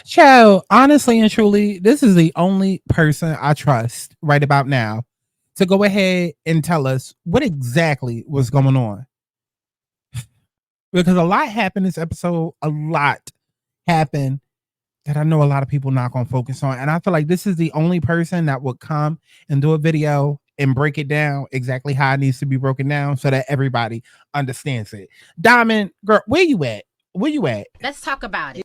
Child, honestly and truly, this is the only person I trust right about now to go ahead and tell us what exactly was going on. Because a lot happened this episode, a lot happened that I know a lot of people not going to focus on. And I feel like this is the only person that would come and do a video and break it down exactly how it needs to be broken down so that everybody understands it. Diamond, girl, where you at? Where you at? Let's talk about it.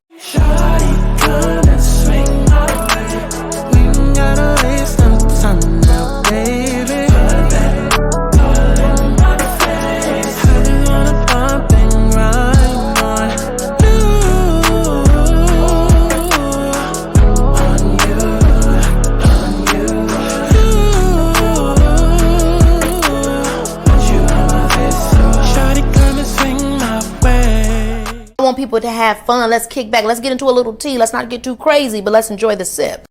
I want people to have fun. Let's kick back. Let's get into a little tea. Let's not get too crazy, but let's enjoy the sip.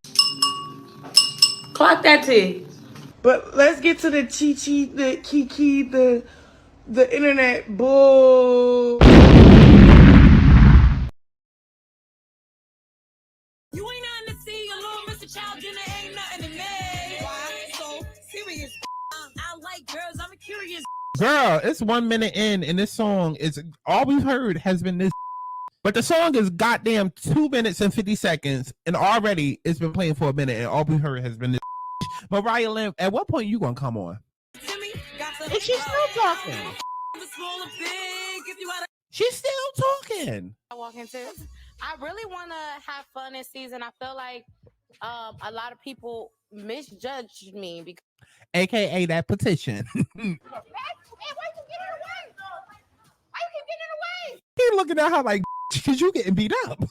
Clock that tea. But let's get to the chi-chi, the kiki, the internet bull. You ain't nothing to see, a little Mr. Child Dinner ain't nothing to me. Why so serious? I like girls, I'm curious. Girl, it's 1 minute in, and this song is all we've heard has been this. But the song is goddamn 2 minutes and 50 seconds, and already it's been playing for a minute, and all we heard has been this. MariahLynn, at what point you gonna come on? And she's still talking. She's still talking. I walk into. I really want to have fun this season. I feel like a lot of people misjudged me because. AKA that petition. Hey, why you get in the way? Why you keep getting in the way? He looking at her like, because you getting beat up.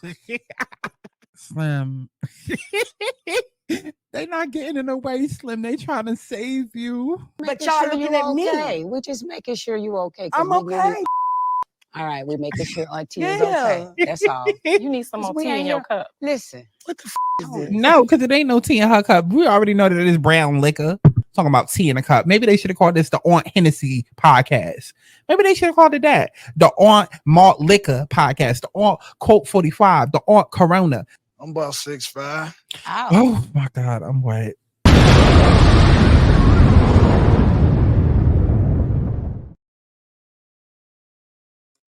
Slim. They not getting in the way, Slim. They trying to save you. But y'all looking at me. We're just making sure you're okay. I'm okay. All right, we're making sure Auntie is okay. That's all. You need some more tea in your cup. Listen. What the is this? No, because it ain't no tea in her cup. We already know that it is brown liquor. Talking about tea in a cup. Maybe they should have called this the Aunt Hennessy podcast. Maybe they should have called it that. The Aunt Malt Liquor podcast. The Aunt Colt 45. The Aunt Corona. I'm about 6'5". Oh my God, I'm wet.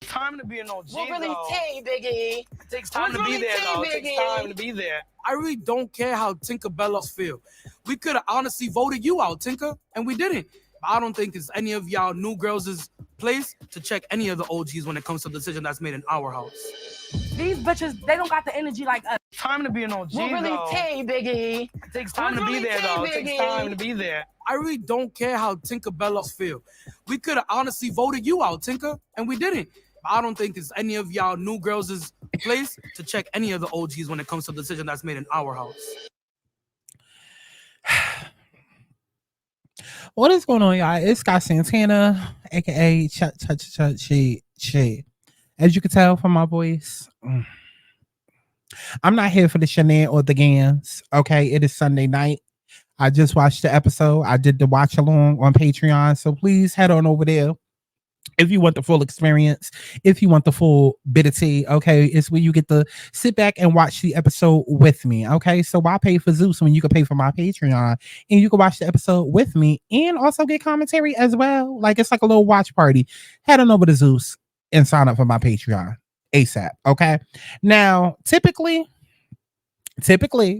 Time to be an OG. What really tea, Biggie? It takes time to be there, though. It takes time to be there. I really don't care how Tinkerbella feel. We could have honestly voted you out, Tinker, and we didn't. I don't think it's any of y'all new girls' place to check any of the OGs when it comes to the decision that's made in our house. These bitches, they don't got the energy like us. Time to be an OG, What really though. tea, Biggie? It takes time to be there, though. It takes time to be there. I really don't care how Tinkerbella feel. We could have honestly voted you out, Tinker, and we didn't. I don't think it's any of y'all new girls' place to check any of the OGs when it comes to the decision that's made in our house. What is going on, y'all? It's got Santana, aka she. As you can tell from my voice, I'm not here for the shenan or the gans. Okay, it is Sunday night. I just watched the episode. I did the watch along on Patreon, so please head on over there. If you want the full experience, if you want the full bit of tea, okay, it's where you get to sit back and watch the episode with me, okay? So why pay for Zeus when you can pay for my Patreon and you can watch the episode with me and also get commentary as well? Like, it's like a little watch party. Head on over to Zeus and sign up for my Patreon ASAP, okay? Now, typically,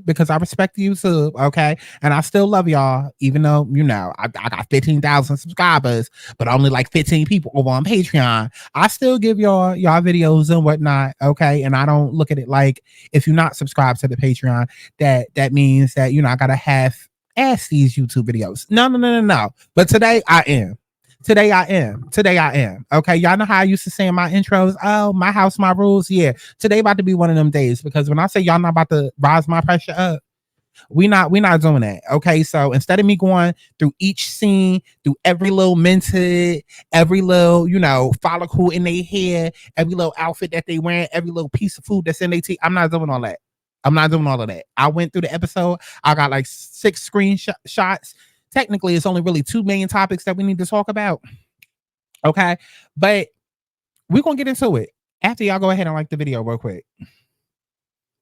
because I respect YouTube, okay, and I still love y'all, even though, you know, I got 15,000 subscribers, but only like 15 people over on Patreon. I still give y'all videos and whatnot, okay, and I don't look at it like if you're not subscribed to the Patreon, that means that, you know, I gotta half-ass these YouTube videos. No. But today I am. Today I am. Okay. Y'all know how I used to say in my intros, oh, my house, my rules. Yeah. Today about to be one of them days, because when I say y'all not about to rise my pressure up, we not doing that. Okay. So instead of me going through each scene, through every little minted, every little, you know, follicle in their hair, every little outfit that they wearing, every little piece of food that's in their teeth, I'm not doing all that. I'm not doing all of that. I went through the episode. I got like 6 screenshots. Technically, it's only really 2 main topics that we need to talk about. Okay. But we're going to get into it after y'all go ahead and like the video real quick.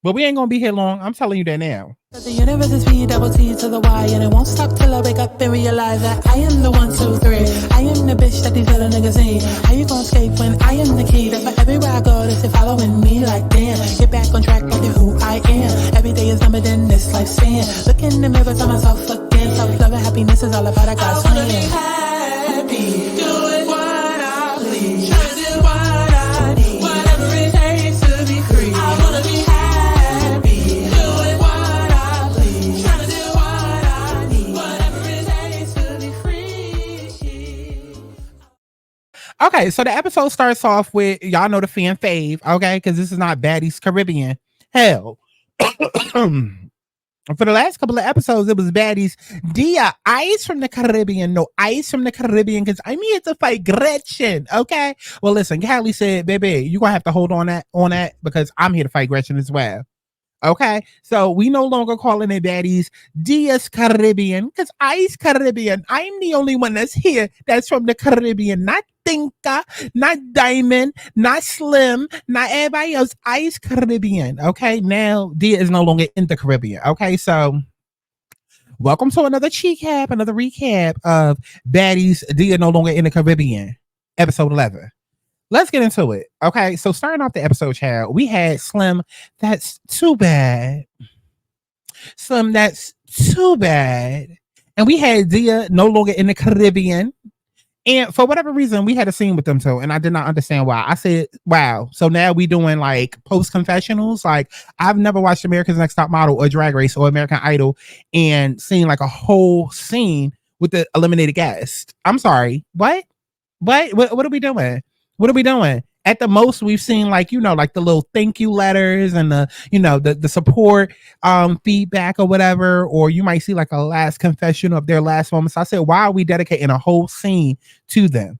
But we ain't gonna be here long. I'm telling you that now. The universe is me, double T to the Y, and it won't stop till I wake up and realize that I am the 1, 2, 3. I am the bitch that these little niggas need. How you gonna escape when I am the key? That's why everywhere I go, they say following me like damn. Get back on track, look at who I am. Every day is numbered in this lifespan. Look in the mirror, tell myself again. Self-love and happiness is all about a God's plan. I wanna be happy, doing what I please. Trying to do what I need, whatever it takes to be free. I wanna be happy, doing what I please. Trying to do what I need, whatever it takes to be free. Okay, so the episode starts off with, y'all know the fan fave, okay? Because this is not Baddies Caribbean. Hell. For the last couple of episodes, it was Baddies. Dia, Ice from the Caribbean. No, Ice from the Caribbean, because I'm here to fight Gretchen, okay? Well, listen, Callie said, baby, you're going to have to hold on that because I'm here to fight Gretchen as well. Okay, so we no longer calling it Baddies Dia's Caribbean because Ice Caribbean. I'm the only one that's here that's from the Caribbean, not Tinka, not Diamond, not Slim, not everybody else. Ice Caribbean. Okay, now Dia is no longer in the Caribbean. Okay, so welcome to another another recap of Baddies Dia no longer in the Caribbean, episode 11. Let's get into it. Okay, so starting off the episode, child, we had Slim. That's too bad. Slim, that's too bad. And we had Dia no longer in the Caribbean. And for whatever reason, we had a scene with them too. And I did not understand why. I said, wow. So now we doing like post confessionals. Like I've never watched America's Next Top Model or Drag Race or American Idol and seen like a whole scene with the eliminated guest. I'm sorry. What are we doing? What are we doing? At the most, we've seen like, you know, like the little thank you letters and the, you know, the support feedback or whatever, or you might see like a last confession of their last moments. I said, why are we dedicating a whole scene to them?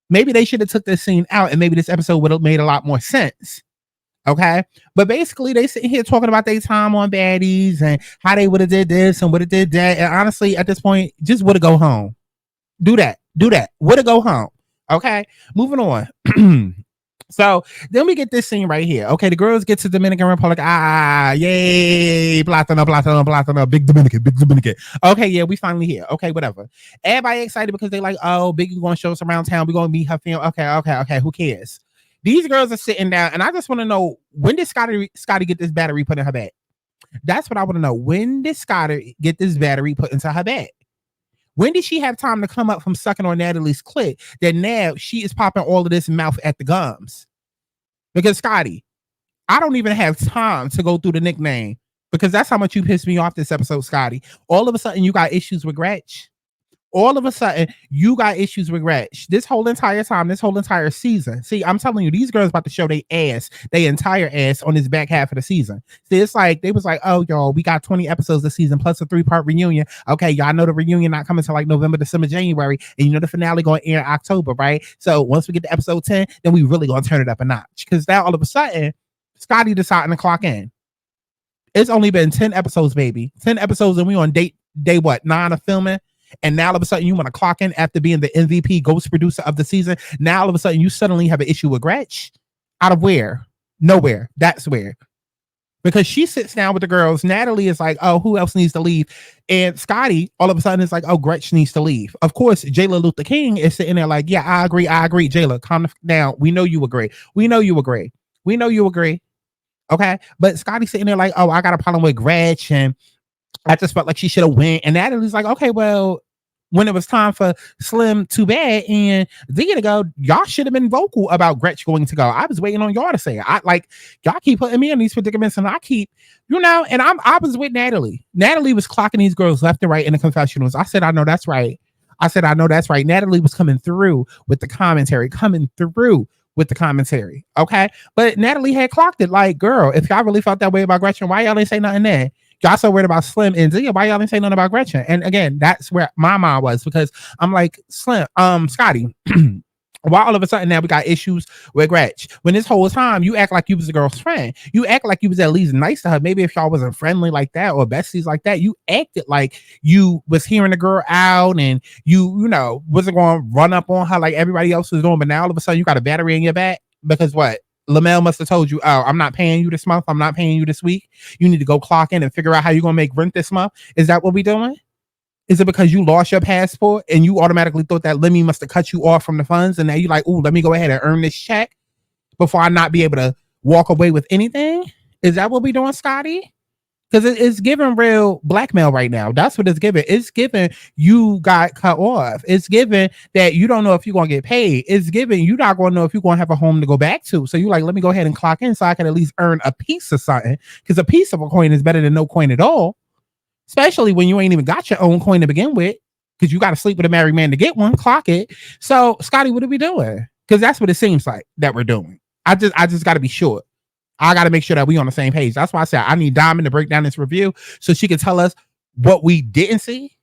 Maybe they should have took this scene out and maybe this episode would have made a lot more sense. Okay. But basically they sitting here talking about their time on Baddies and how they would have did this and would have did that. And honestly, at this point, just would have go home. Do that. Would have go home. Okay, moving on. So then we get this scene right here. Okay, the girls get to Dominican Republic. Yay, Platano, big Dominican. Okay, yeah, we finally here. Okay, whatever. Everybody excited because they like, oh, Biggie gonna show us around town. We're gonna meet her family. Okay, who cares? These girls are sitting down, and I just want to know, when did Scotty get this battery put in her bag? That's what I want to know. When did Scotty get this battery put into her bag? When did she have time to come up from sucking on Natalie's clit that now she is popping all of this mouth at the gums? Because Scotty, I don't even have time to go through the nickname because that's how much you pissed me off this episode, Scotty. All of a sudden you got issues with Gretch. All of a sudden you got issues with Gretch. This whole entire time, this whole entire season. See, I'm telling you, these girls about to show their entire ass on this back half of the season. See, it's like, they was like, oh, y'all, we got 20 episodes this season plus a 3-part reunion. Okay, y'all know the reunion not coming till like November, December, January. And you know the finale going to air in October, right? So once we get to episode 10, then we really going to turn it up a notch. Because now all of a sudden, Scotty deciding to clock in. It's only been 10 episodes, baby. 10 episodes and we on day what, 9 of filming? And now all of a sudden you want to clock in after being the MVP ghost producer of the season. Now all of a sudden you suddenly have an issue with Gretch. Out of where? Nowhere. That's where. Because she sits down with the girls. Natalie is like, oh, who else needs to leave? And Scotty all of a sudden is like, oh, Gretch needs to leave. Of course, Jayla Luther King is sitting there like, yeah, I agree. Jayla, calm down. We know you agree. Okay. But Scotty's sitting there like, oh, I got a problem with Gretch and I just felt like she should have went. And Natalie's like, okay, well, when it was time for Slim to bed and Zia to go, y'all should have been vocal about Gretch going to go. I was waiting on y'all to say it. Y'all keep putting me in these predicaments and I keep, and I was with Natalie. Natalie was clocking these girls left and right in the confessionals. I said, I know that's right. Natalie was coming through with the commentary. Okay. But Natalie had clocked it. Like, girl, if y'all really felt that way about Gretchen, why y'all ain't say nothing there? Y'all so worried about Slim and Zia. Why y'all didn't say nothing about Gretchen? And again, that's where my mind was because I'm like, Scotty, why all of a sudden now we got issues with Gretch? When this whole time you act like you was a girl's friend. You act like you was at least nice to her. Maybe if y'all wasn't friendly like that or besties like that, you acted like you was hearing the girl out and you wasn't going to run up on her like everybody else was doing. But now all of a sudden you got a battery in your back because what? Lamel must have told you, oh, I'm not paying you this month. I'm not paying you this week. You need to go clock in and figure out how you're going to make rent this month. Is that what we doing? Is it because you lost your passport and you automatically thought that Lemmy must have cut you off from the funds? And now you're like, oh, let me go ahead and earn this check before I not be able to walk away with anything? Is that what we doing, Scotty? Because it's giving real blackmail right now. That's what it's giving. It's giving you got cut off. It's giving that you don't know if you're going to get paid. It's giving you not going to know if you're going to have a home to go back to. So you're like, let me go ahead and clock in so I can at least earn a piece of something. Because a piece of a coin is better than no coin at all. Especially when you ain't even got your own coin to begin with. Because you got to sleep with a married man to get one. Clock it. So, Scotty, what are we doing? Because that's what it seems like that we're doing. I just got to be sure. I got to make sure that we on the same page. That's why I said I need Diamond to break down this review so she can tell us what we didn't see,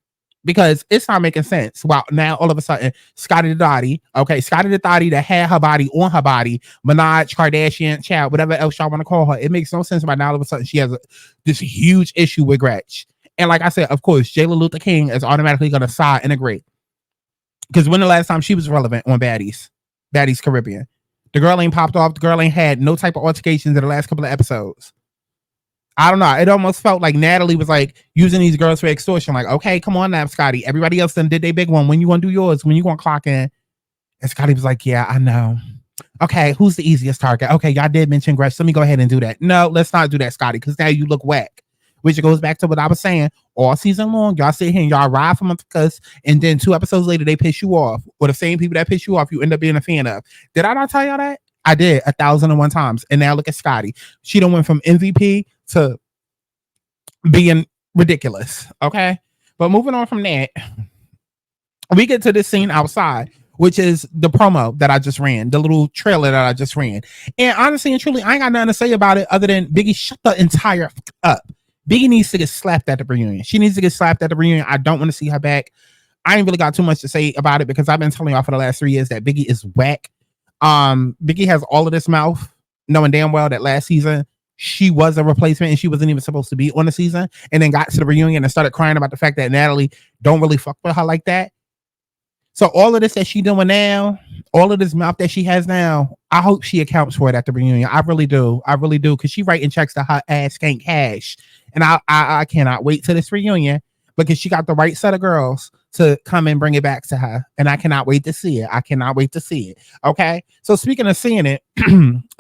because it's not making sense. Well, now all of a sudden, Scotty the Thotty, okay, Scotty the Thotty that had her body on her body, Minaj, Kardashian, child, whatever else y'all want to call her. It makes no sense right now. All of a sudden, she has this huge issue with Gretchen. And like I said, of course, Jayla Luther King is automatically going to side and agree. Because when the last time she was relevant on Baddies Caribbean? The girl ain't popped off. The girl ain't had no type of altercations in the last couple of episodes. I don't know. It almost felt like Natalie was like using these girls for extortion. Like, okay, come on now, Scotty. Everybody else done did their big one. When you gonna do yours? When you gonna clock in? And Scotty was like, yeah, I know. Okay, who's the easiest target? Okay, y'all did mention Gretchen. Let me go ahead and do that. No, let's not do that, Scotty, because now you look whack. Which goes back to what I was saying. All season long, y'all sit here and y'all ride for months, because, and then 2 episodes later, they piss you off. Or the same people that piss you off, you end up being a fan of. Did I not tell y'all that? I did 1,001 times. And now look at Scotty. She done went from MVP to being ridiculous. Okay. But moving on from that, we get to this scene outside, which is the promo that I just ran, the little trailer that I just ran. And honestly and truly, I ain't got nothing to say about it other than Biggie, shut the entire up. Biggie needs to get slapped at the reunion. She needs to get slapped at the reunion. I don't want to see her back. I ain't really got too much to say about it because I've been telling y'all for the last 3 years that Biggie is whack. Biggie has all of this mouth, knowing damn well that last season she was a replacement and she wasn't even supposed to be on the season, and then got to the reunion and started crying about the fact that Natalie don't really fuck with her like that. So all of this that she doing now, all of this mouth that she has now, I hope she accounts for it at the reunion. I really do, because she writing checks to her ass can't cash, and I cannot wait to this reunion because she got the right set of girls to come and bring it back to her. And I cannot wait to see it. Okay. So speaking of seeing it,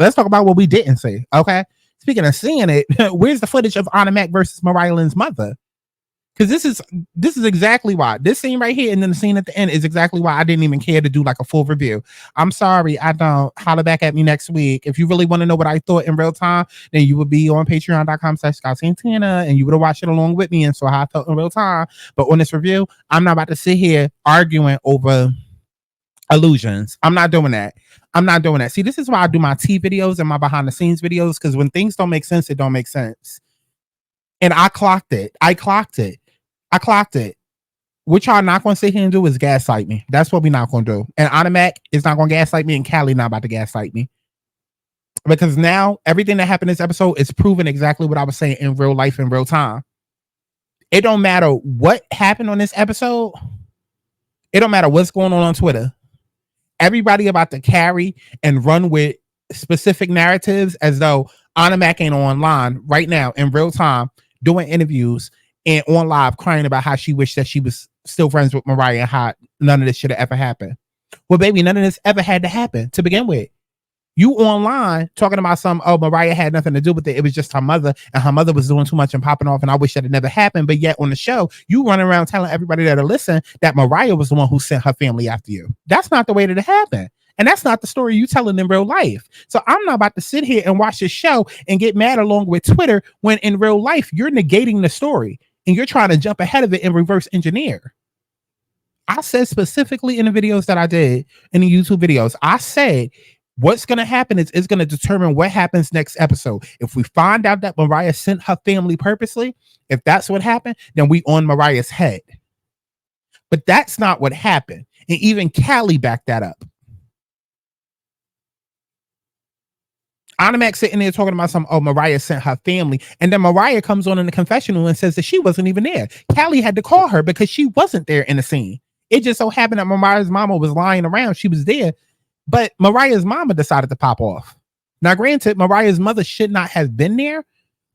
let's talk about what we didn't see. Okay. Speaking of seeing it, where's the footage of Ahna versus MariahLynn's mother? Because this is exactly why this scene right here and then the scene at the end is exactly why I didn't even care to do like a full review. I'm sorry, I don't. Holler back at me next week. If you really want to know what I thought in real time, then you would be on patreon.com/Santana and you would have watched it along with me and saw how I felt in real time. But on this review, I'm not about to sit here arguing over illusions. I'm not doing that. See, this is why I do my tea videos and my behind the scenes videos, because when things don't make sense, it don't make sense. And I clocked it. What y'all not going to sit here and do is gaslight me. That's what we not going to do. And Ahna is not going to gaslight me, and Callie not about to gaslight me. Because now everything that happened in this episode is proving exactly what I was saying in real life, in real time. It don't matter what happened on this episode. It don't matter what's going on Twitter. Everybody about to carry and run with specific narratives as though Ahna ain't online right now in real time doing interviews and on live crying about how she wished that she was still friends with Mariah and how none of this should have ever happened. Well, baby, none of this ever had to happen to begin with. You online talking about Mariah had nothing to do with it. It was just her mother, and her mother was doing too much and popping off, and I wish that it never happened. But yet on the show, you running around telling everybody that'll listen that Mariah was the one who sent her family after you. That's not the way that it happened. And that's not the story you telling in real life. So I'm not about to sit here and watch this show and get mad along with Twitter when in real life you're negating the story and you're trying to jump ahead of it and reverse engineer. I said specifically in the videos that I did, in the YouTube videos, I said what's going to happen is it's going to determine what happens next episode. If we find out that Mariah sent her family purposely, if that's what happened, then we on Mariah's head. But that's not what happened. And even Callie backed that up. Ahna sitting there talking about Mariah sent her family. And then Mariah comes on in the confessional and says that she wasn't even there. Callie had to call her because she wasn't there in the scene. It just so happened that Mariah's mama was lying around. She was there. But Mariah's mama decided to pop off. Now, granted, Mariah's mother should not have been there,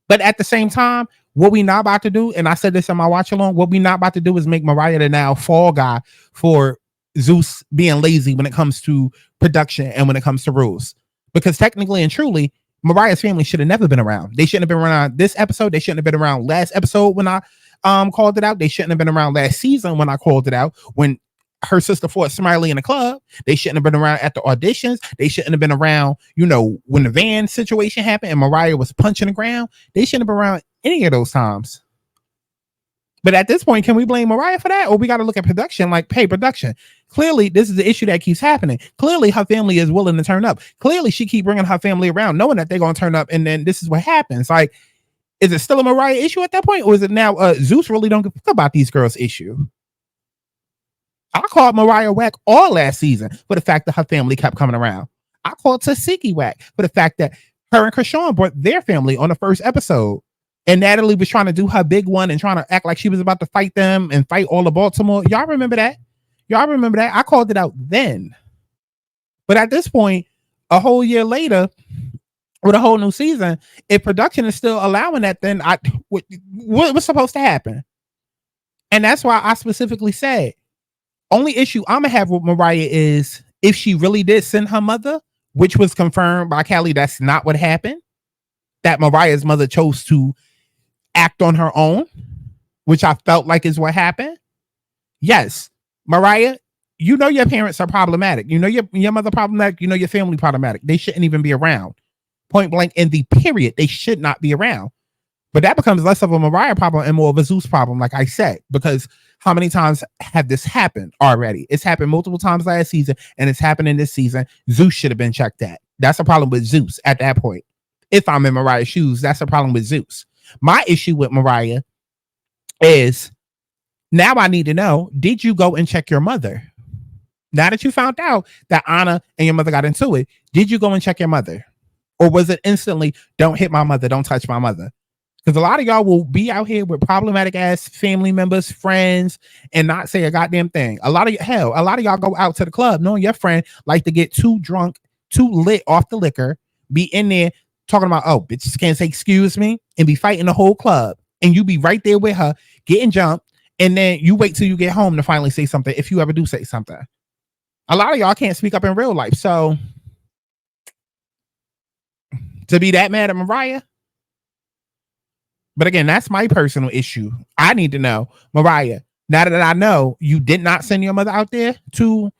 but at the same time, what we not about to do, and I said this in my watch along, what we not about to do is make Mariah the now fall guy for Zeus being lazy when it comes to production and when it comes to rules. Because technically and truly, Mariah's family should have never been around. They shouldn't have been around this episode. They shouldn't have been around last episode when I called it out. They shouldn't have been around last season when I called it out. When her sister fought Smiley in the club, they shouldn't have been around at the auditions. They shouldn't have been around, you know, when the van situation happened and Mariah was punching the ground. They shouldn't have been around any of those times. But at this point, can we blame Mariah for that? Or we got to look at production like, hey, production. Clearly, this is the issue that keeps happening. Clearly, her family is willing to turn up. Clearly, she keep bringing her family around, knowing that they're going to turn up. And then this is what happens. Like, is it still a Mariah issue at that point? Or is it now Zeus really don't give a fuck about these girls' issue? I called Mariah whack all last season for the fact that her family kept coming around. I called Tasiki whack for the fact that her and Krishan brought their family on the first episode. And Natalie was trying to do her big one and trying to act like she was about to fight them and fight all of Baltimore. Y'all remember that? Y'all remember that? I called it out then. But at this point, a whole year later, with a whole new season, if production is still allowing that, then what's supposed to happen? And that's why I specifically said, only issue I'm going to have with Mariah is if she really did send her mother, which was confirmed by Callie, that's not what happened. That Mariah's mother chose to act on her own, which I felt like is what happened. Yes, Mariah, you know your parents are problematic. You know your mother problematic. You know your family problematic. They shouldn't even be around. Point blank in the period, they should not be around. But that becomes less of a Mariah problem and more of a Zeus problem, like I said, because how many times have this happened already? It's happened multiple times last season, and it's happening this season. Zeus should have been checked at. That's a problem with Zeus at that point. If I'm in Mariah's shoes, that's a problem with Zeus. My issue with Mariah is now I need to know, did you go and check your mother? Now that you found out that Ahna and your mother got into it, did you go and check your mother? Or was it instantly, don't hit my mother, don't touch my mother? Because a lot of y'all will be out here with problematic ass family members, friends, and not say a goddamn thing. A lot of y'all go out to the club knowing your friend like to get too drunk, too lit off the liquor, be in there talking about, oh, bitches can't say excuse me, and be fighting the whole club. And you be right there with her, getting jumped, and then you wait till you get home to finally say something, if you ever do say something. A lot of y'all can't speak up in real life. So to be that mad at Mariah. But again, that's my personal issue. I need to know, Mariah, now that I know you did not send your mother out there to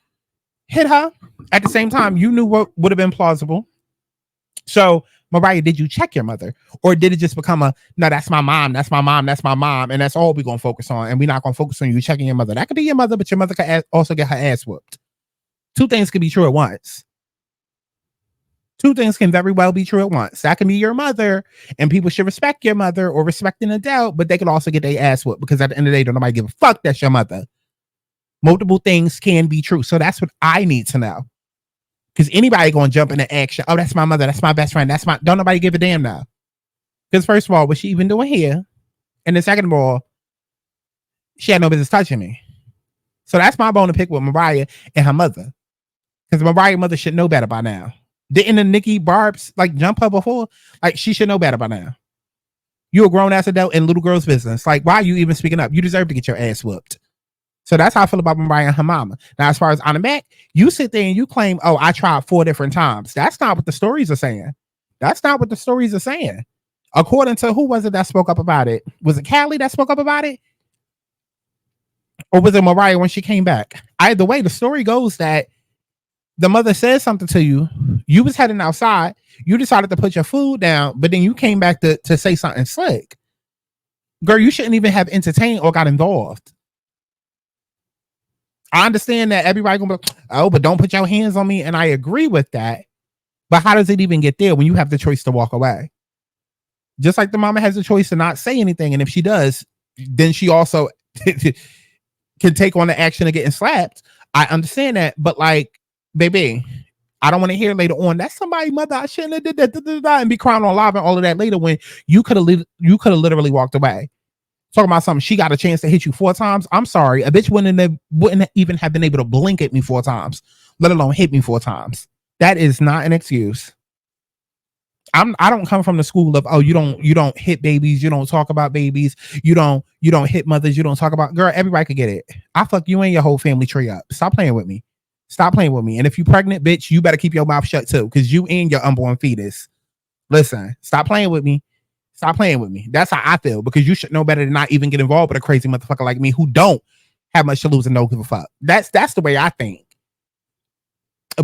hit her, at the same time, you knew what would have been plausible. So, Mariah, did you check your mother? Or did it just become no, that's my mom, that's my mom, that's my mom, and that's all we're going to focus on, and we're not going to focus on you checking your mother. That could be your mother, but your mother could also get her ass whooped. Two things could be true at once. Two things can very well be true at once. That can be your mother, and people should respect your mother or respect an adult, but they could also get their ass whooped because at the end of the day, don't nobody give a fuck that's your mother. Multiple things can be true. So that's what I need to know. Because anybody going to jump into action. Oh, that's my mother. That's my best friend. Don't nobody give a damn now. Because first of all, what's she even doing here? And then second of all, she had no business touching me. So that's my bone to pick with Mariah and her mother. Because Mariah's mother should know better by now. Didn't the Nikki Barbs like jump her before? Like, she should know better by now. You're a grown ass adult in little girl's business. Like, why are you even speaking up? You deserve to get your ass whooped. So that's how I feel about Mariah and her mama. Now, as far as Ahna Mac, you sit there and you claim, oh, I tried 4 different times. That's not what the stories are saying. That's not what the stories are saying. According to who was it that spoke up about it? Was it Callie that spoke up about it? Or was it Mariah when she came back? Either way, the story goes that the mother said something to you. You was heading outside. You decided to put your food down, but then you came back to say something slick. Girl, you shouldn't even have entertained or got involved. I understand that everybody gonna be, oh, but don't put your hands on me. And I agree with that. But how does it even get there when you have the choice to walk away? Just like the mama has the choice to not say anything. And if she does, then she also can take on the action of getting slapped. I understand that. But like, baby, I don't want to hear later on, that's somebody's mother, I shouldn't have did that, and be crying on live and all of that later when you could have literally walked away. Talking about something, she got a chance to hit you 4 times. I'm sorry, a bitch wouldn't even have been able to blink at me 4 times, let alone hit me 4 times. That is not an excuse. I don't come from the school of, oh, you don't hit babies, you don't talk about babies, you don't hit mothers, you don't talk about, girl, everybody could get it. I fuck you and your whole family tree up. Stop playing with me. Stop playing with me. And if you pregnant, bitch, you better keep your mouth shut too, because you and your unborn fetus. Listen, stop playing with me. Stop playing with me. That's how I feel, because you should know better than not even get involved with a crazy motherfucker like me who don't have much to lose and don't give a fuck. That's the way I think.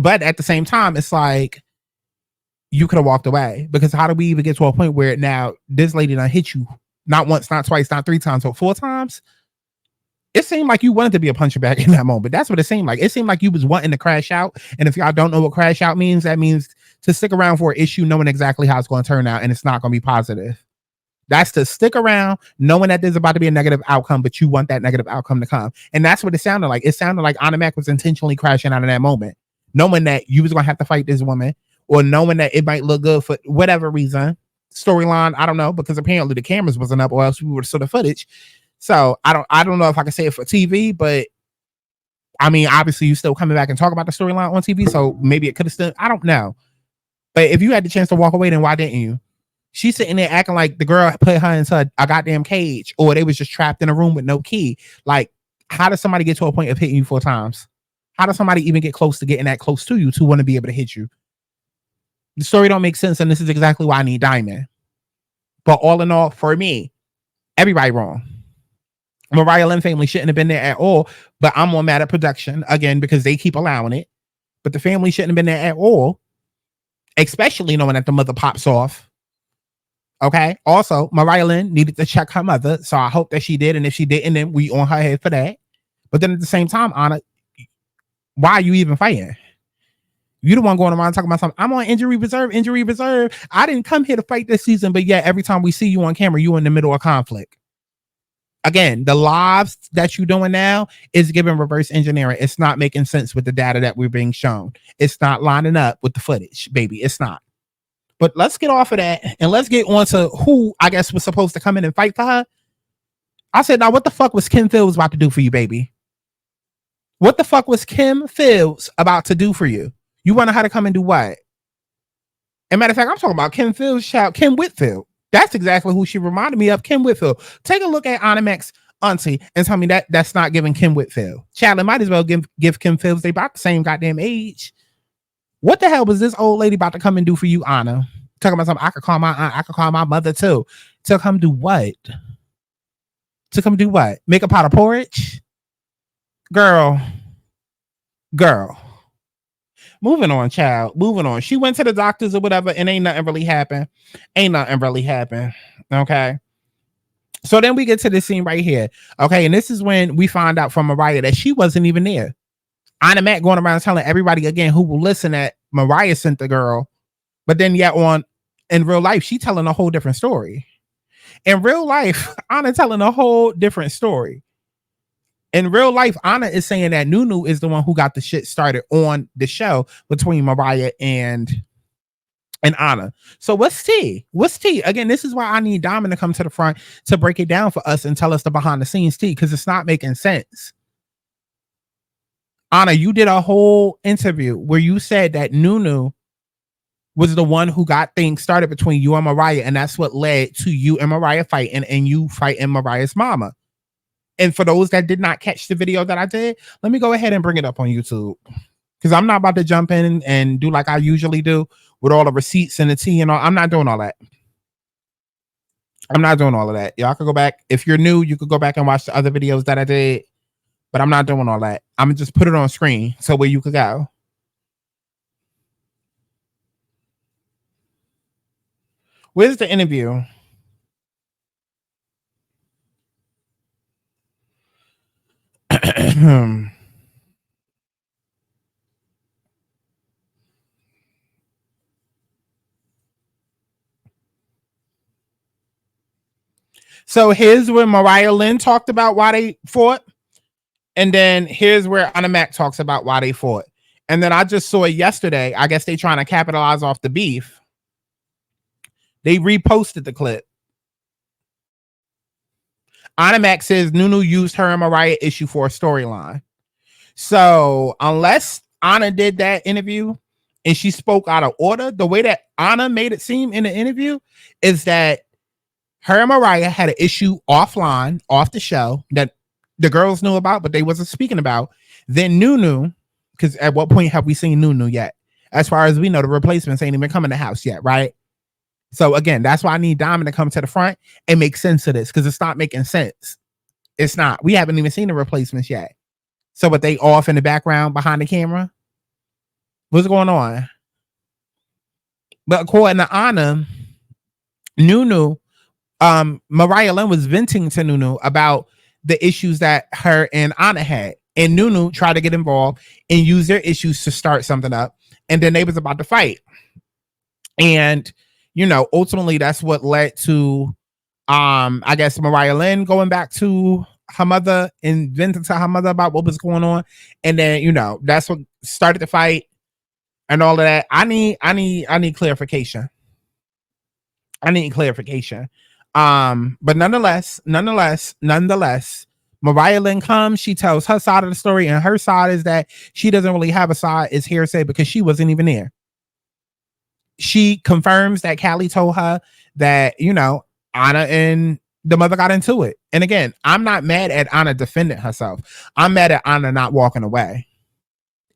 But at the same time, it's like, you could have walked away, because how do we even get to a point where now this lady done hit you not once, not twice, not 3 times, but 4 times? It seemed like you wanted to be a puncher back in that moment. That's what it seemed like. It seemed like you was wanting to crash out. And if y'all don't know what crash out means, that means to stick around for an issue knowing exactly how it's going to turn out, and it's not going to be positive. That's to stick around knowing that there's about to be a negative outcome, but you want that negative outcome to come. And that's what it sounded like. It sounded like Ahna Mac was intentionally crashing out of that moment, knowing that you was going to have to fight this woman, or knowing that it might look good for whatever reason. Storyline, I don't know, because apparently the cameras wasn't up, or else we would have saw the footage. So I don't know if I can say it for TV, but I mean, obviously you still coming back and talk about the storyline on TV, so maybe it could have still, I don't know. But if you had the chance to walk away, then why didn't you? She's sitting there acting like the girl put her into a goddamn cage, or they was just trapped in a room with no key. Like, how does somebody get to a point of hitting you 4 times? How does somebody even get close to getting that close to you to want to be able to hit you? The story don't make sense, and this is exactly why I need Diamond. But all in all, for me, everybody wrong. MariahLynn family shouldn't have been there at all, but I'm more mad at production, again, because they keep allowing it. But the family shouldn't have been there at all, especially knowing that the mother pops off. Okay. Also, MariahLynn needed to check her mother, so I hope that she did, and if she didn't, then we on her head for that. But then at the same time, Ahna, why are you even fighting? You the one going around talking about something. I'm on injury reserve. I didn't come here to fight this season, but yeah, every time we see you on camera, you in the middle of conflict. Again, the lives that you're doing now is giving reverse engineering. It's not making sense with the data that we're being shown. It's not lining up with the footage, baby. It's not. But let's get off of that, and let's get on to who I guess was supposed to come in and fight for her. I said, now what the fuck was Kim Fields about to do for you, baby? What the fuck was Kim Fields about to do for you? You wanted her to come and do what? And matter of fact, I'm talking about Kim Fields' child, Kim Whitfield. That's exactly who she reminded me of, Kim Whitfield. Take a look at Ahna Mac's auntie and tell me that that's not giving Kim Whitfield. Child, it might as well give Kim Fields. They about the same goddamn age. What the hell was this old lady about to come and do for you, Ahna? Talking about something I could call my aunt, I could call my mother too. To come do what? To come do what? Make a pot of porridge? Girl. Moving on, child. Moving on. She went to the doctors or whatever, and ain't nothing really happened. Okay. So then we get to this scene right here. Okay. And this is when we find out from Mariah that she wasn't even there. Ahna Mac going around telling everybody again who will listen that Mariah sent the girl. But then yet in real life, she telling a whole different story. In real life, Ahna telling a whole different story. In real life, Ahna is saying that Nunu is the one who got the shit started on the show between Mariah and Ahna. So what's tea? Again, this is why I need Diamond to come to the front to break it down for us and tell us the behind the scenes tea, because it's not making sense. Ahna, you did a whole interview where you said that Nunu was the one who got things started between you and Mariah, and that's what led to you and Mariah fighting, and you fighting Mariah's mama. And for those that did not catch the video that I did, let me go ahead and bring it up on YouTube, because I'm not about to jump in and do like I usually do with all the receipts and the tea and all. I'm not doing all that. I'm not doing all of that. Y'all can go back. If you're new, you could go back and watch the other videos that I did, but I'm not doing all that. I'm gonna just put it on screen so where you could go. Where's the interview? So here's where MariahLynn talked about why they fought. And then here's where Ahna Mac talks about why they fought. And then I just saw it yesterday. I guess they trying to capitalize off the beef. They reposted the clip. Ahna Mac says Nunu used her and Mariah issue for a storyline. So unless Ahna did that interview, and she spoke out of order. The way that Ahna made it seem in the interview is that her and Mariah had an issue offline, off the show, that the girls knew about, but they wasn't speaking about. Then Nunu, because at what point have we seen Nunu yet? As far as we know, the replacements ain't even coming to the house yet, right? So again, that's why I need Diamond to come to the front and make sense of this, because it's not making sense. It's not. We haven't even seen the replacements yet. So, but they off in the background behind the camera. What's going on? But according to Ahna, Nunu, MariahLynn was venting to Nunu about the issues that her and Ahna had. And Nunu tried to get involved and use their issues to start something up. And then they was about to fight. And, you know, ultimately that's what led to, I guess, MariahLynn going back to her mother and venting to her mother about what was going on. And then, you know, that's what started the fight and all of that. I need clarification. I need clarification. But nonetheless, MariahLynn comes, she tells her side of the story, and her side is that she doesn't really have a side. It's hearsay because she wasn't even there. She confirms that Callie told her that, you know, Ahna and the mother got into it. And again, I'm not mad at Ahna defending herself. I'm mad at Ahna not walking away.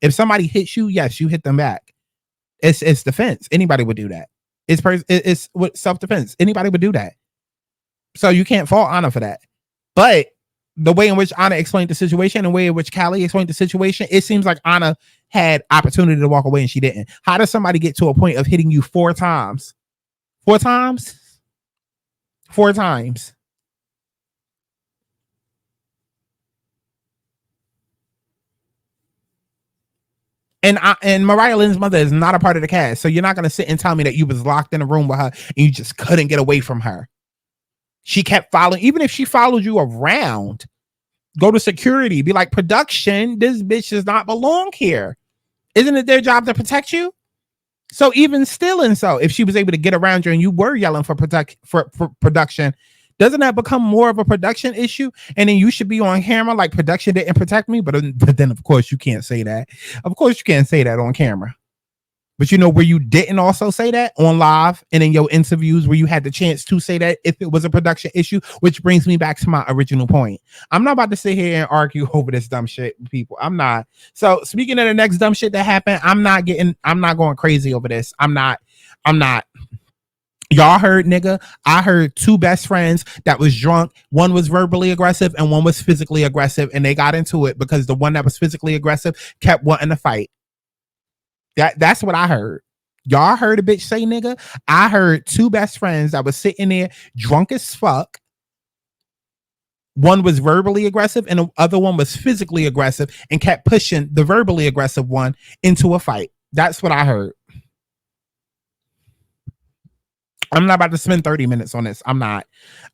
If somebody hits you, yes, you hit them back. It's defense. Anybody would do that. It's self-defense. Anybody would do that. So you can't fault Ahna for that. But the way in which Ahna explained the situation and the way in which Callie explained the situation, it seems like Ahna had opportunity to walk away and she didn't. How does somebody get to a point of hitting you 4 times? 4 times? 4 times. And MariahLynn's mother is not a part of the cast. So you're not going to sit and tell me that you was locked in a room with her and you just couldn't get away from her. She kept following, even if she followed you around, go to security, be like, production, this bitch does not belong here. Isn't it their job to protect you? So even still, and so if she was able to get around you and you were yelling for production, doesn't that become more of a production issue? And then you should be on camera like production didn't protect me. But then of course you can't say that. Of course you can't say that on camera. But you know where you didn't also say that? On live and in your interviews where you had the chance to say that if it was a production issue, which brings me back to my original point. I'm not about to sit here and argue over this dumb shit, people. I'm not. So speaking of the next dumb shit that happened, I'm not going crazy over this. I'm not. Y'all heard, nigga. I heard 2 best friends that was drunk. One was verbally aggressive and one was physically aggressive. And they got into it because the one that was physically aggressive kept wanting to fight. That's what I heard. Y'all heard a bitch say nigga. I heard 2 best friends that was sitting there drunk as fuck. One was verbally aggressive and the other one was physically aggressive and kept pushing the verbally aggressive one into a fight. That's what I heard. I'm not about to spend 30 minutes on this. I'm not,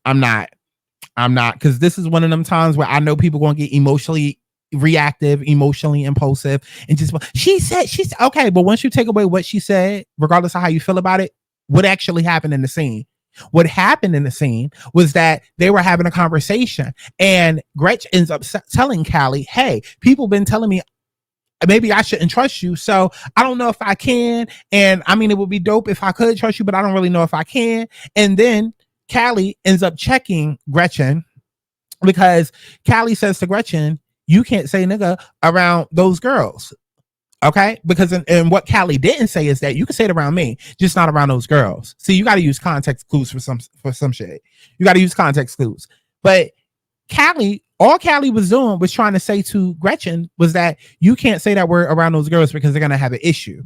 because this is one of them times where I know people going to get emotionally reactive, emotionally impulsive, and just she's okay. But once you take away what she said, regardless of how you feel about it, what actually happened in the scene? What happened in the scene was that they were having a conversation, and Gretchen ends up telling Callie, "Hey, people been telling me maybe I shouldn't trust you, so I don't know if I can. And I mean, it would be dope if I could trust you, but I don't really know if I can." And then Callie ends up checking Gretchen because Callie says to Gretchen, "You can't say nigga around those girls." Okay, because and what Callie didn't say is that you can say it around me, just not around those girls. See, you got to use context clues for some shit. You got to use context clues. But Callie, all Callie was doing was trying to say to Gretchen was that you can't say that word around those girls because they're gonna have an issue.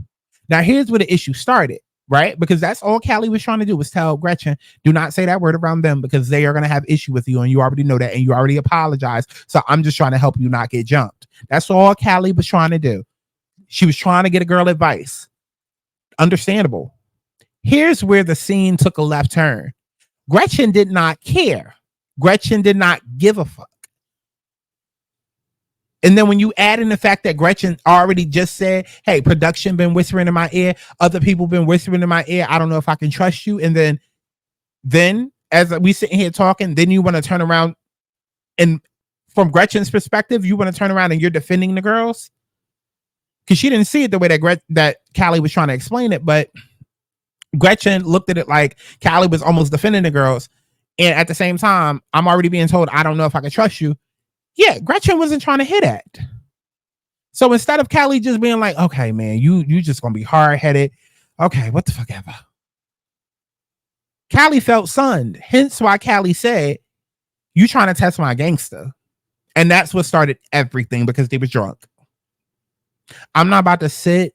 Now, here's where the issue started, right? Because that's all Callie was trying to do was tell Gretchen, do not say that word around them because they are gonna have issue with you, and you already know that, and you already apologized. So I'm just trying to help you not get jumped. That's all Callie was trying to do. She was trying to get a girl advice. Understandable. Here's where the scene took a left turn. Gretchen did not care. Gretchen did not give a fuck. And then when you add in the fact that Gretchen already just said, hey, production been whispering in my ear, other people been whispering in my ear, I don't know if I can trust you. And then as we sitting here talking, then you want to turn around and from Gretchen's perspective, you want to turn around and you're defending the girls. because she didn't see it the way that Callie was trying to explain it, but Gretchen looked at it like Callie was almost defending the girls. And at the same time, I'm already being told, I don't know if I can trust you. Yeah, Gretchen wasn't trying to hit that. So instead of Callie just being like, okay, man, you just gonna be hard-headed. Okay, what the fuck ever. Callie felt sunned. Hence why Callie said, you trying to test my gangster. And that's what started everything, because they was drunk. I'm not about to sit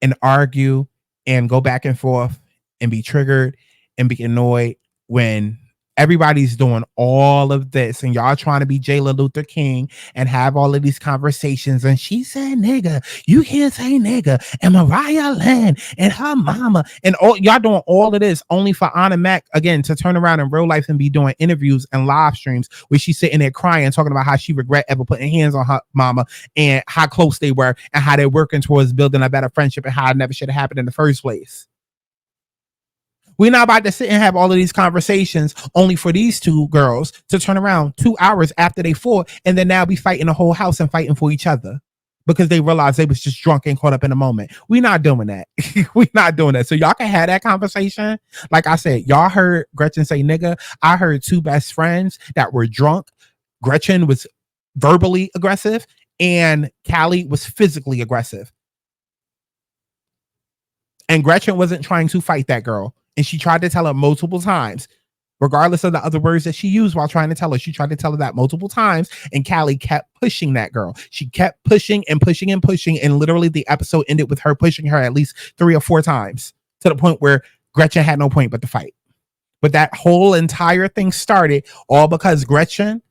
and argue and go back and forth and be triggered and be annoyed when everybody's doing all of this and y'all trying to be Jayla Luther King and have all of these conversations. And she said, nigga, you can't say nigga. And MariahLynn and her mama and all y'all doing all of this only for Ahna Mac again to turn around in real life and be doing interviews and live streams where she's sitting there crying, talking about how she regret ever putting hands on her mama and how close they were and how they're working towards building a better friendship and how it never should have happened in the first place. We're not about to sit and have all of these conversations only for these two girls to turn around 2 hours after they fought and then now be fighting the whole house and fighting for each other because they realized they was just drunk and caught up in a moment. We're not doing that. We're not doing that. So y'all can have that conversation. Like I said, y'all heard Gretchen say nigga. I heard two best friends that were drunk. Gretchen was verbally aggressive and Callie was physically aggressive. And Gretchen wasn't trying to fight that girl. And she tried to tell her multiple times, regardless of the other words that she used while trying to tell her. She tried to tell her that multiple times. And Callie kept pushing that girl. She kept pushing and pushing and pushing. And literally the episode ended with her pushing her at least 3 or 4 times to the point where Gretchen had no point but to fight. But that whole entire thing started all because Gretchen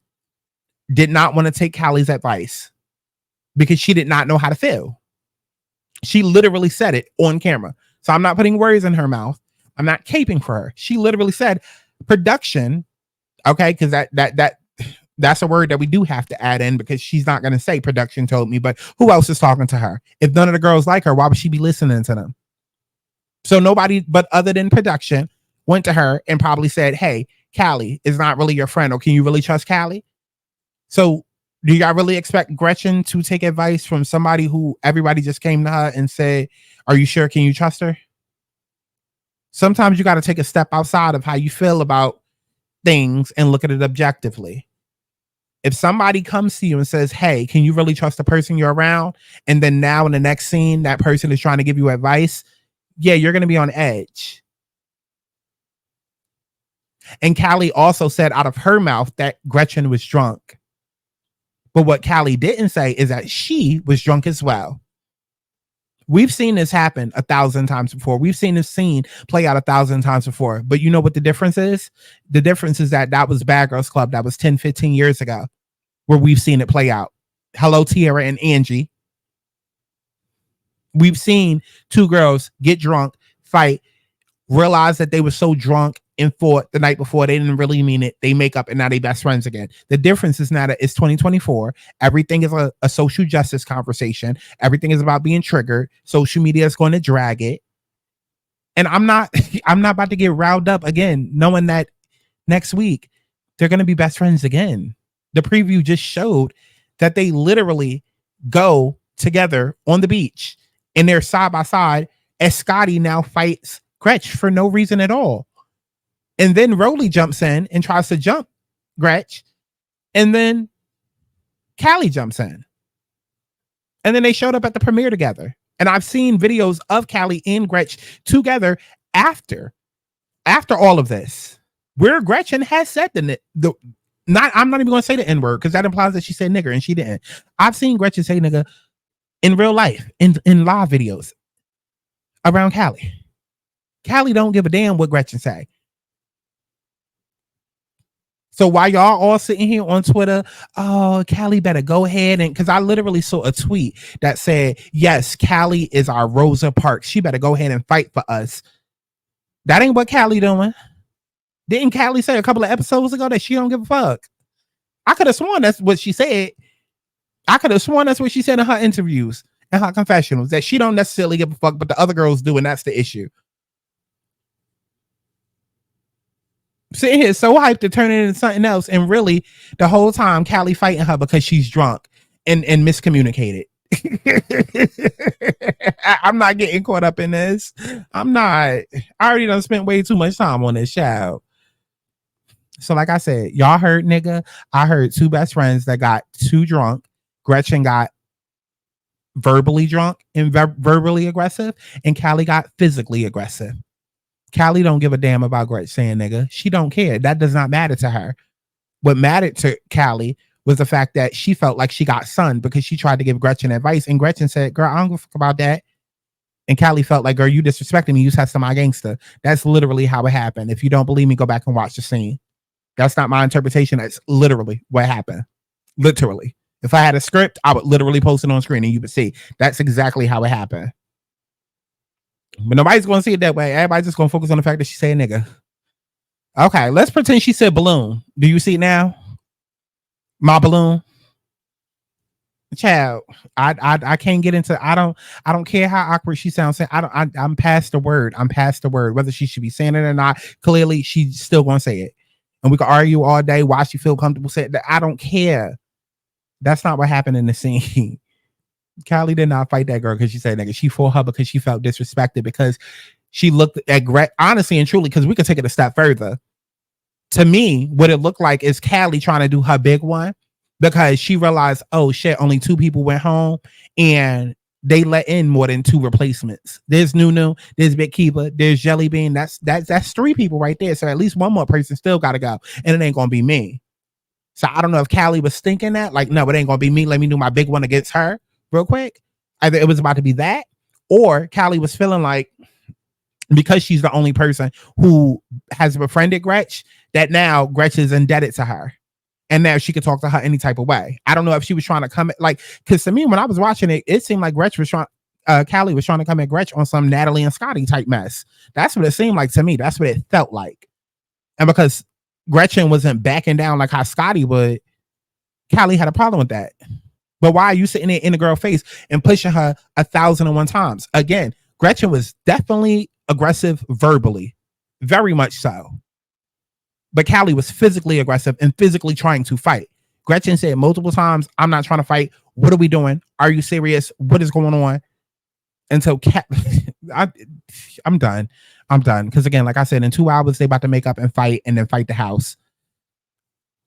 did not want to take Callie's advice because she did not know how to feel. She literally said it on camera. So I'm not putting words in her mouth. I'm not caping for her. She literally said production. Okay. Cause that's a word that we do have to add in because she's not going to say production told me, but who else is talking to her? If none of the girls like her, why would she be listening to them? So nobody, but other than production went to her and probably said, hey, Callie is not really your friend. Or can you really trust Callie? So do y'all really expect Gretchen to take advice from somebody who everybody just came to her and said, are you sure? Can you trust her? Sometimes you got to take a step outside of how you feel about things and look at it objectively. If somebody comes to you and says, hey, can you really trust the person you're around? And then now in the next scene, that person is trying to give you advice. Yeah, you're going to be on edge. And Callie also said out of her mouth that Gretchen was drunk. But what Callie didn't say is that she was drunk as well. We've seen this happen 1,000 times before. We've seen this scene play out 1,000 times before. But you know what the difference is? The difference is that was Bad Girls Club. That was 10, 15 years ago where we've seen it play out. Hello, Tierra and Angie. We've seen two girls get drunk, fight, realize that they were so drunk and fought the night before. They didn't really mean it. They make up and now they best friends again. The difference is now that it's 2024. Everything is a social justice conversation. Everything is about being triggered. Social media is going to drag it. And I'm not about to get riled up again, knowing that next week they're going to be best friends again. The preview just showed that they literally go together on the beach and they're side by side as Scotty now fights Gretch for no reason at all. And then Rolly jumps in and tries to jump Gretch. And then Callie jumps in. And then they showed up at the premiere together. And I've seen videos of Callie and Gretch together after all of this, where Gretchen has said I'm not even going to say the N-word because that implies that she said nigger and she didn't. I've seen Gretchen say nigga in real life, in live videos around Callie. Callie don't give a damn what Gretchen say. So while y'all all sitting here on Twitter, oh, Callie better go ahead and, because I literally saw a tweet that said, yes, Callie is our Rosa Parks. She better go ahead and fight for us. That ain't what Callie doing. Didn't Callie say a couple of episodes ago that she don't give a fuck? I could have sworn that's what she said. I could have sworn that's what she said in her interviews and her confessionals, that she don't necessarily give a fuck, but the other girls do, and that's the issue. Sitting here so hyped to turn it into something else, and really the whole time Callie fighting her because she's drunk and miscommunicated. I'm not getting caught up in this. I'm not. I already done spent way too much time on this show. So like I said, y'all heard nigga. I heard two best friends that got too drunk. Gretchen got verbally drunk and verbally aggressive, and Callie got physically aggressive. Callie don't give a damn about Gretchen saying nigga. She don't care. That does not matter to her. What mattered to Callie was the fact that she felt like she got sunned because she tried to give Gretchen advice, and Gretchen said, girl, I don't give a fuck about that. And Callie felt like, girl, you disrespecting me. You testing my gangster. That's literally how it happened. If you don't believe me, go back and watch the scene. That's not my interpretation. That's literally what happened. Literally. If I had a script, I would literally post it on screen and you would see. That's exactly how it happened. But nobody's going to see it that way. Everybody's just going to focus on the fact that she said nigga. Okay, let's pretend she said balloon. Do you see it now? My balloon. Child, I can't get into. I don't care how awkward she sounds. I'm past the word. I'm past the word. Whether she should be saying it or not, clearly she's still gonna say it, and we can argue all day why she feel comfortable saying that. I don't care. That's not what happened in the scene. Callie did not fight that girl because she said nigga. She fought her because she felt disrespected because she looked at honestly and truly, because we could take it a step further. To me, what it looked like is Callie trying to do her big one because she realized, oh shit, only 2 people went home and they let in more than 2 replacements. There's Nunu, there's Big Keeper, there's Jelly Bean. That's 3 people right there. So at least one more person still got to go, and it ain't gonna be me. So I don't know if Callie was thinking that, like, no, it ain't gonna be me. Let me do my big one against her real quick. Either it was about to be that, or Callie was feeling like, because she's the only person who has befriended Gretchen, that now Gretchen is indebted to her. And now she could talk to her any type of way. I don't know if she was trying to come like, because to me, when I was watching it, it seemed like Gretchen was trying, Callie was trying to come at Gretchen on some Natalie and Scotty type mess. That's what it seemed like to me. That's what it felt like. And because Gretchen wasn't backing down like how Scotty would, Callie had a problem with that. But why are you sitting there in the girl's face and pushing her 1,001 times? Again, Gretchen was definitely aggressive verbally, very much so. But Callie was physically aggressive and physically trying to fight. Gretchen said multiple times, I'm not trying to fight. What are we doing? Are you serious? What is going on? And so I'm done. I'm done. Because again, like I said, in 2 hours, they about to make up and fight and then fight the house.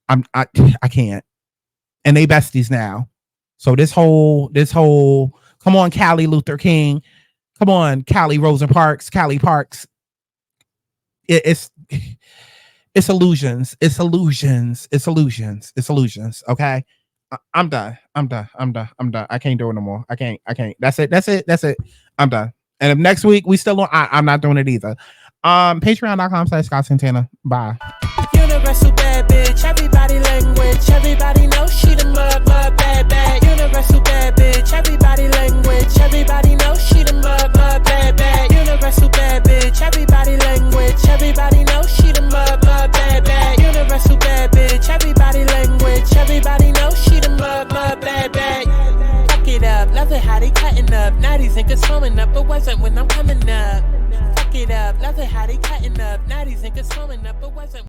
I can't. And they besties now. So this whole, come on, Callie Luther King. Come on, Callie Rosa Parks, Callie Parks. It's illusions. It's illusions. It's illusions. It's illusions. Okay. I'm done. I'm done. I can't do it no more. I can't. That's it. I'm done. And if next week we still on, I'm not doing it either. Patreon.com/Santana. Bye. Universal bad bitch, everybody language, everybody knows she the mud bad. Universal bad bitch, everybody language, everybody knows she the mud bad. Universal bad bitch, everybody language, everybody knows she the mud bad. Universal bad bitch, everybody language, everybody knows she the mud bad. Fuck it up, love it how they cutting up. Now these niggas throwing up, but wasn't when I'm coming up. Fuck it up, love it how they cutting up. Now these niggas throwing up, but wasn't.